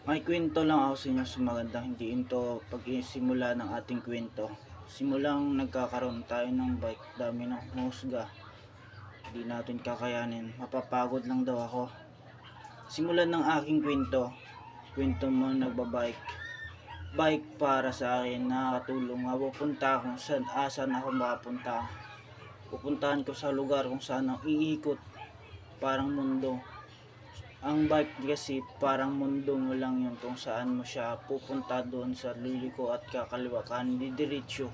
May kwento lang ako sa inyo sa magandang hindi ito pag-isimula ng ating kwento. Simulang nagkakaroon tayo ng bike, dami ng husga. Hindi natin kakayanin, mapapagod lang daw ako. Simulan ng aking kwento. Kwento mo nagbabike. Bike para sa akin nakakatulong. Mapupunta kung saan asan ako makapunta. Pupuntahan ko sa lugar kung saan ako iikot. Parang mundo. Ang bike kasi parang mundo mo lang yun kung saan mo siya pupunta doon sa liliko at kakaliwa ka didiretso.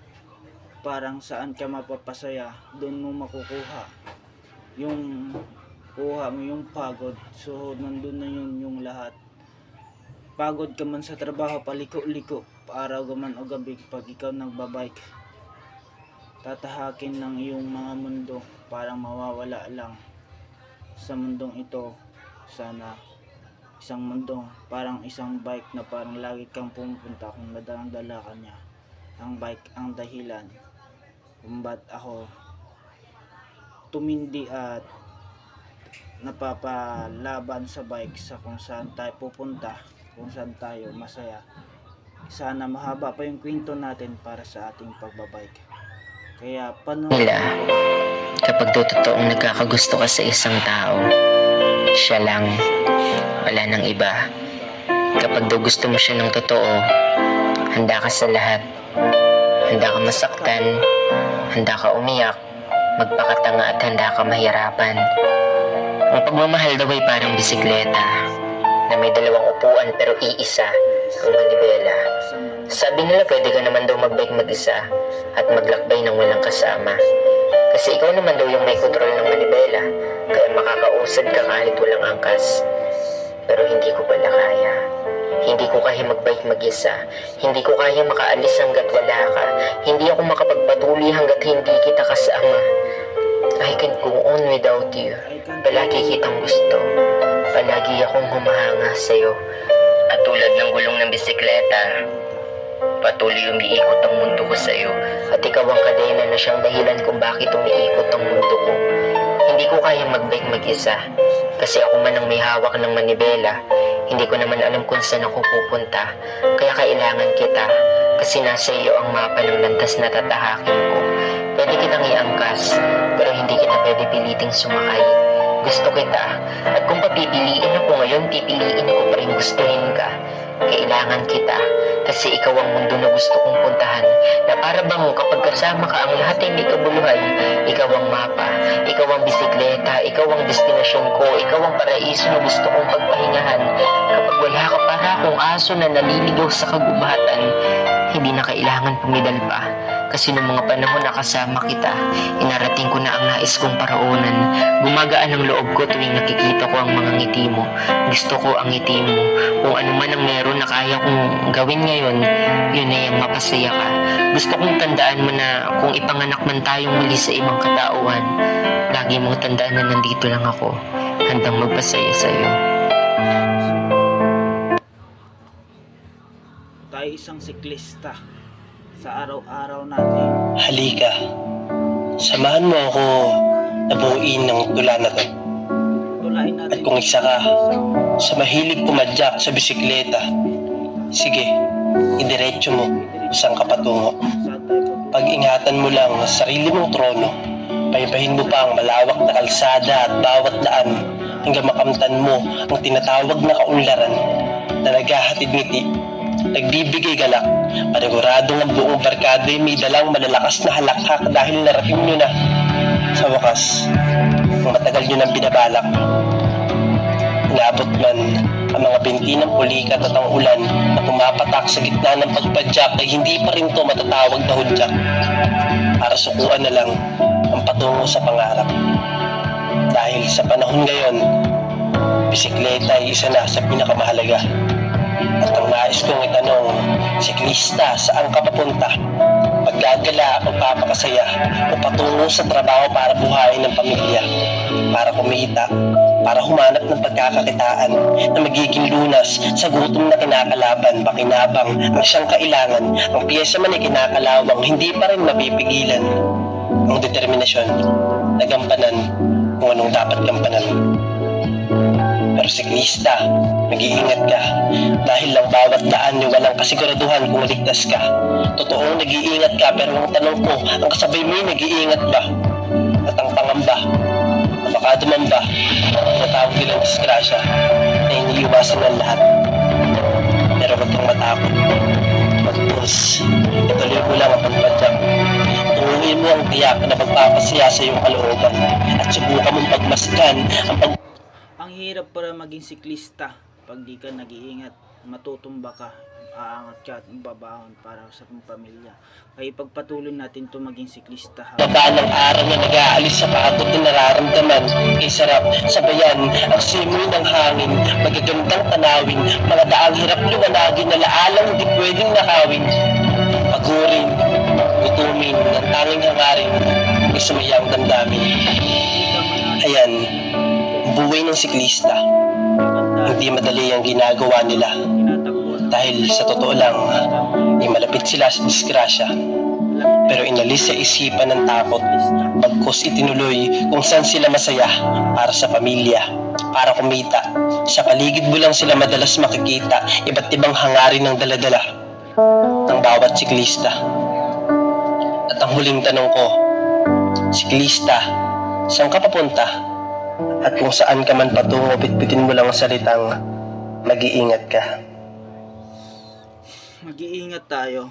Parang saan ka mapapasaya, doon mo makukuha yung kuha mo yung pagod. So nandun na yun yung lahat. Pagod ka man sa trabaho, paliko-liko, araw gaman o gabi, pag ikaw nagbabike, tatahakin ng iyong mga mundo, parang mawawala lang sa mundong ito. Sana isang mundong parang isang bike na parang lagi kang pumupunta kung nadala ka niya. Ang bike ang dahilan kung ba't ako tumindi at napapalaban sa bike sa kung saan tayo pupunta, kung saan tayo masaya. Sana mahaba pa yung kwento natin para sa ating pagbabike. Kaya Nila, kapag totoong nagkakagusto ka sa isang tao, siya lang, wala nang iba. Kapag daw gusto mo siya ng totoo, handa ka sa lahat. Handa ka masaktan, handa ka umiyak, magpakatanga at handa ka mahirapan. Ang pagmamahal daw ay parang bisikleta na may dalawang upuan pero iisa ang manibela. Sabi nila pwede ka naman daw magbike mag-isa at maglakbay ng walang kasama. Kasi ikaw naman daw yung may kontrol ng manibela, kaya makakausad ka kahit walang angkas. Pero hindi ko pala kaya. Hindi ko kaya magbike mag-isa. Hindi ko kaya makaalis hanggat wala ka. Hindi ako makapagpatuloy hanggat hindi kita kasama. I can't go on without you. Palagi kitang gusto. Palagi akong humahanga sa'yo. At tulad ng gulong ng bisikleta, patuloy umiikot ang mundo ko sa'yo. At ikaw ang kadena na siyang dahilan kung bakit umiikot ang mundo ko. Hindi ko kaya magbike mag-isa. Kasi ako man ang may hawak ng manibela. Hindi ko naman alam kung saan ako pupunta. Kaya kailangan kita. Kasi nasa iyo ang mapa ng landas na tatahakin ko. Pwede kitang iangkas, pero hindi kita pwede piliting sumakay. Gusto kita. At kung papipiliin ako ngayon, pipiliin ko pa rin gustuhin ka. Kailangan kita. Kasi ikaw ang mundo na gusto kong puntahan. Na para bang kapag kasama ka, ang lahat ay may kabuluhan. Ikaw ang mapa, ikaw ang bisikleta, ikaw ang destinasyon ko, ikaw ang paraiso na gusto kong pagpahingahan. Kapag wala ka, para akong aso na naliligaw sa kagubatan. Hindi na kailangan pumidal pa. Kasi noong mga panahon na kasama kita, inarating ko na ang nais kong paroonan. Gumagaan ang loob ko tuwing nakikita ko ang mga ngiti mo. Gusto ko ang ngiti mo. Kung ano man ang meron na kaya kong gawin ngayon, yun ay ang mapasaya ka. Gusto kong tandaan mo na kung ipanganak man tayong muli sa ibang katauhan, lagi mong tandaan na nandito lang ako, handang magpasaya sa'yo. tayo isang siklista sa araw-araw natin. Halika, samahan mo ako na buuin ng tula na to. Tulain At natin kung isa ka isang sa mahilig pumadyak sa bisikleta, sige, idiretso mo kung saan ka patungo. saan tayo pupunta. Pag-ingatan mo lang ang sarili mong trono. Paypahin mo pa ang malawak na kalsada at bawat daan hanggang makamtan mo ang tinatawag na kaunlaran na naghahatid ngiti, nagbibigay galak. Paniguradong ang buong barkada ay may dalang malalakas na halakhak dahil narating nyo na sa wakas ang matagal nyo nang binabalak. Inabot man ang mga binti ng pulikat at ang ulan na pumapatak sa gitna ng pagpadyak ay hindi pa rin to matatawag na hudyak. Para sukuan na lang ang patungo sa pangarap. Dahil sa panahon ngayon, bisikleta ay isa na sa pinakamahalaga. At ang nais kong itanong, siklista, saan ka papunta? Pagdadala, magpapakasaya, o patungo sa trabaho para buhayin ng pamilya, para kumita, para humanap ng pagkakakitaan na magiging lunas sa gutom na kinakalaban, pakinabang ang siyang kailangan, ang piyesa man ay kinakalawang, hindi pa rin mapipigilan ang determinasyon na gampanan kung anong dapat gampanan. Pero siklista, nag-iingat ka. Dahil lang bawat daan ay walang kasiguraduhan kung ligtas ka. Totoong nag-iingat ka, pero ang tanong ko, ang kasabay mo ay nag-iingat ba? At ang pangamba, na baka dumamba, natawag nilang disgrasya na iniiwasan ng lahat. Pero huwag kang matakot. Mag-pause. Ituloy mo lang ang pagpadyak. Tunguhin mo ang tiyak na magpapasaya sa iyong kalooban. At subukan mong pagmasdan ang Ang hirap para maging siklista pag di ka nag-iingat, matutumba ka, aangat ka at babahon para sa pong pamilya. Kaya ipagpatuloy natin to maging siklista ha. baba ng araw na nag-aalis sa pagod na nararamdaman. Kay sarap sabayan ang simoy ng hangin, magagandang tanawin, mga daang hirap liwanagin na laalang di pwedeng nakawin. Pagurin, gutumin, ng tanging hangarin, may sumayang damdamin. Ayan, buhay ng siklista. Hindi madali ang ginagawa nila. Dahil sa totoo lang, ay malapit sila sa disgrasya. Pero inalis sa isipan ng takot, bagkus itinuloy kung saan sila masaya para sa pamilya, para kumita. Sa paligid mo lang sila madalas makikita, iba't ibang hangarin ng daladala ng bawat siklista. At ang huling tanong ko, siklista, saan ka papunta? At kung saan ka man patungo, bitbitin mo lang ang salitang mag-iingat ka. Mag-iingat tayo